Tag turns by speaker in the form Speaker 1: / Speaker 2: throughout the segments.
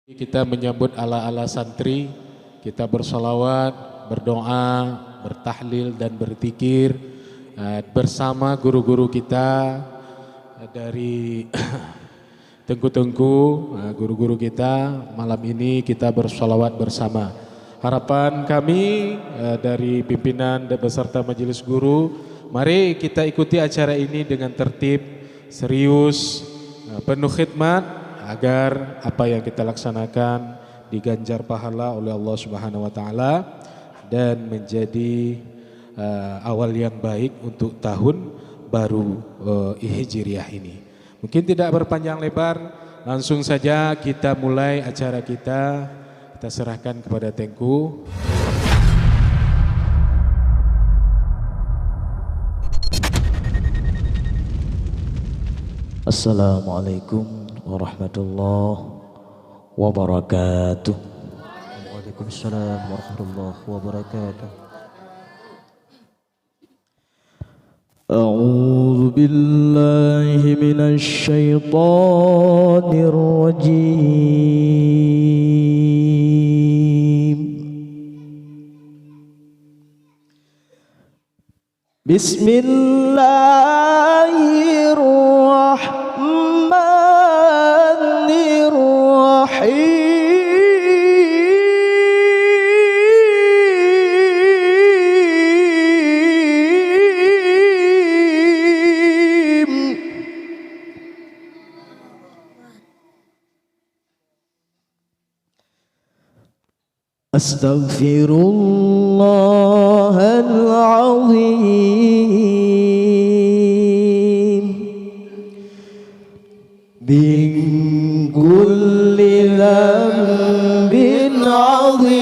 Speaker 1: Kita menyambut ala-ala santri, kita bersolawat, berdoa, bertahlil dan berzikir bersama guru-guru kita dari Tengku-Tengku, guru-guru kita. Malam ini kita bersolawat bersama. Harapan kami dari pimpinan dan beserta majelis guru, mari kita ikuti acara ini dengan tertib, serius, penuh khidmat, agar apa yang kita laksanakan diganjar pahala oleh Allah Subhanahu wa taala dan menjadi awal yang baik untuk tahun baru Hijriah ini. Mungkin tidak berpanjang lebar, langsung saja kita mulai acara kita. Kita serahkan kepada Tengku.
Speaker 2: Assalamualaikum warahmatullahi wabarakatuh.
Speaker 3: Waalaikumsalam warahmatullahi wabarakatuh.
Speaker 2: A'udzu billahi minasy syaithanir rajim. Bismillahirrahmanirrahim. Astaghfirullahalazim min kulli dhanbin 'azim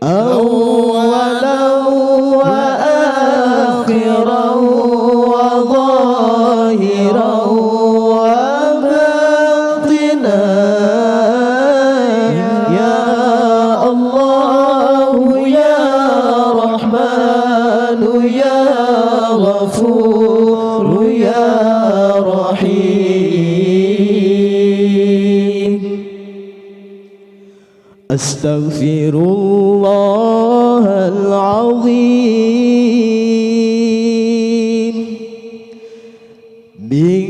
Speaker 2: awwalan wa akhiran wa zahiran Astaghfirullahalazim min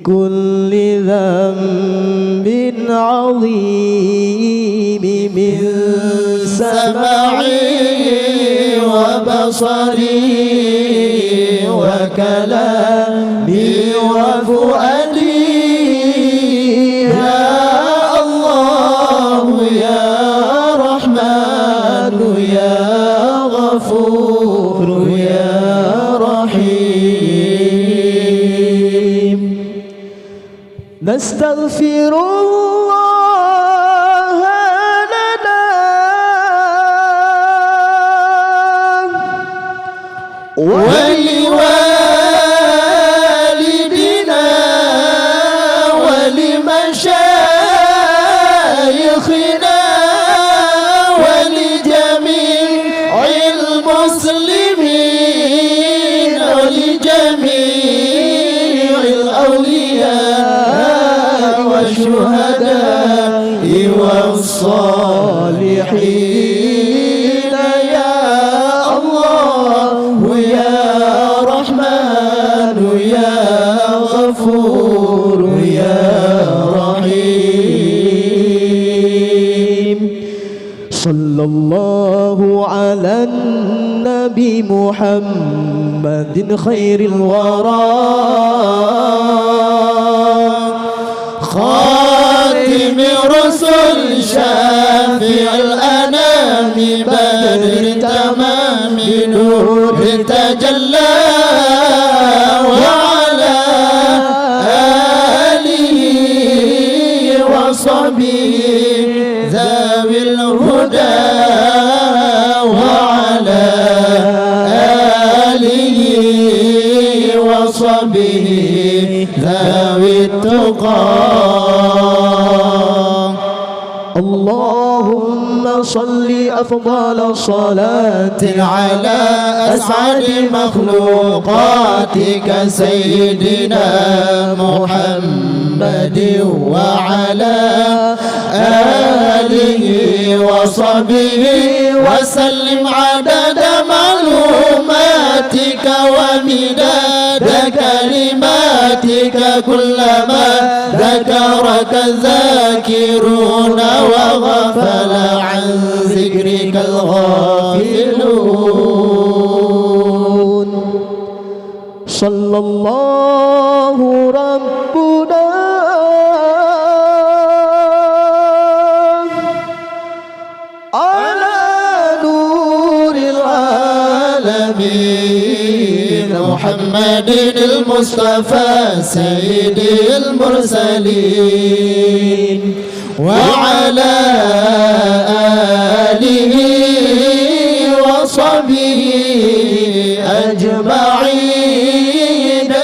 Speaker 2: kulli dhanbin 'azim min sam'i wa basari wa kalami wa fuadi. Nastaghfirullah lana wa liwalidina wa limashayikhina wa lijami'il muslimin wa lijami'il awliya والشهداء والصالحين يا الله يا رحمن يا غفور يا رحيم. صلى الله على النبي محمد خير الورى خاتم رسل شافع الأنام بدر تمام نور تجلى وعلى آله وصحبه ذوي الهدى وعلى آله وصحبه ذوي التقى. اللهم
Speaker 4: صل أفضل صلاة
Speaker 2: على أسعد مخلوقاتك سيدنا محمد وعلى آله وصحبه وسلم عدد معلوماتك ومداد كلماتك كلما ذكرك الذاكرون وغفل عن ذكرك الغافلون.
Speaker 4: صلى الله ربنا على نور
Speaker 2: العالمين محمد المصطفى سيد المرسلين وعلى آله وصحبه أجمعين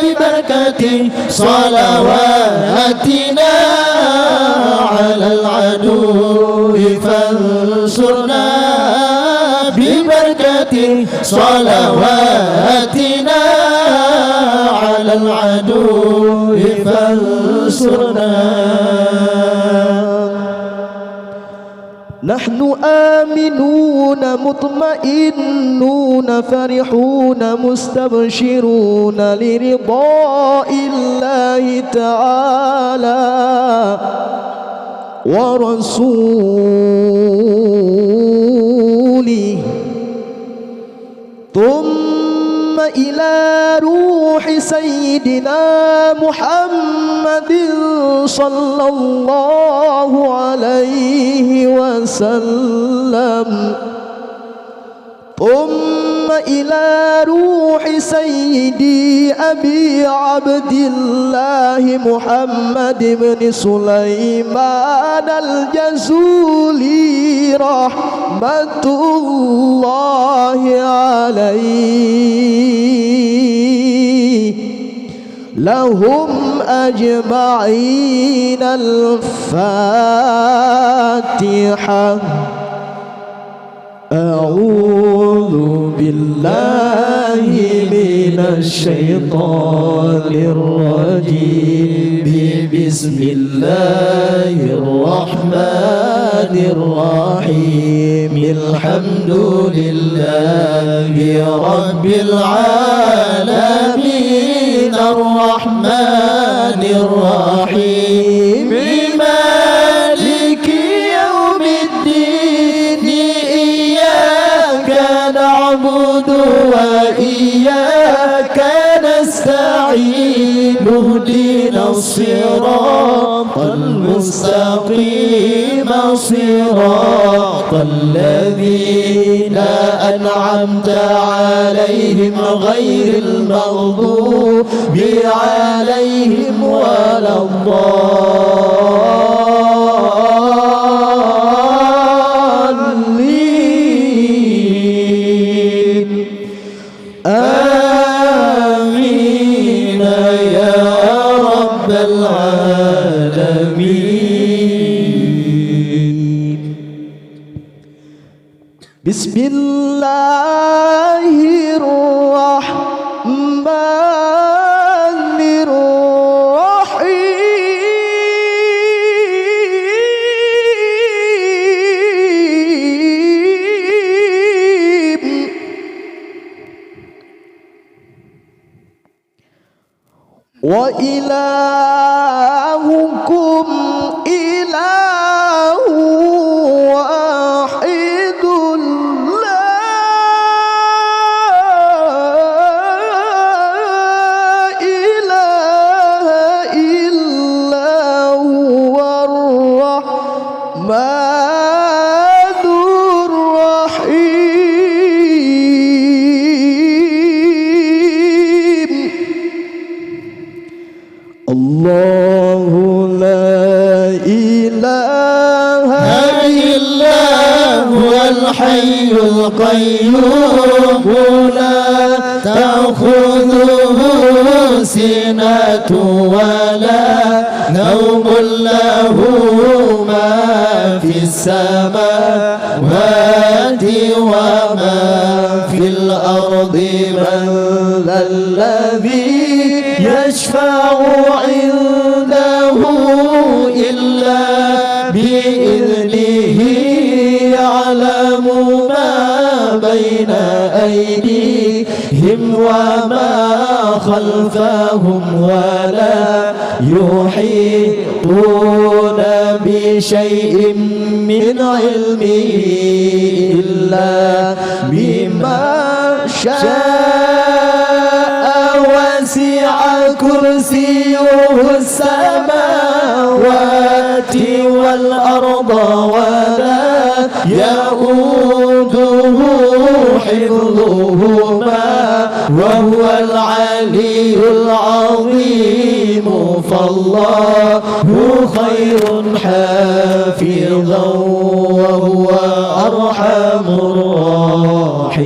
Speaker 2: ببركة صلواتنا على العدو فانصرنا ببركة صلواتنا على العدو فانصرنا.
Speaker 4: نحن آمنون مطمئنون فرحون مستبشرون لرضاء الله تعالى ورسوله ثم إلى روح سيدنا محمد صلى الله عليه وسلم ثم إلى روح سيدي أبي عبد الله محمد بن سليمان الجزولي رحمة الله عليه لهم أجمعين. الفاتحة. أعوذ بالله من الشيطان الرجيم. بسم الله الرحمن الرحيم. الحمد لله رب العالمين الرحمن الرحيم مالك يوم الدين إياك نعبد وإياك نستعين اهدنا الصراط المستقيم صراط الذين أنعمت عليهم غير المغضوب عليهم ولا الضالين. آمين يا رب العالمين. بسم الله الرحمن الرحيم. وإلهكم إله واحد لا إله إلا هو الرحمن الرحيم. الله لا إله
Speaker 2: إلا هو الحي القيوم لا تأخذه سنة ولا نوم له ما في السماوات وما في الأرض من ذا الذي يشفع عنده إلا بإذنه يعلم ما بين أيديهم وما خلفهم ولا يحيطون بشيء من علمه إلا بما شاء وسع كرسيه السماوات والأرض ولا يؤوده حفظهما وهو العلي العظيم فالله خير حافظا وهو أرحم الراحمين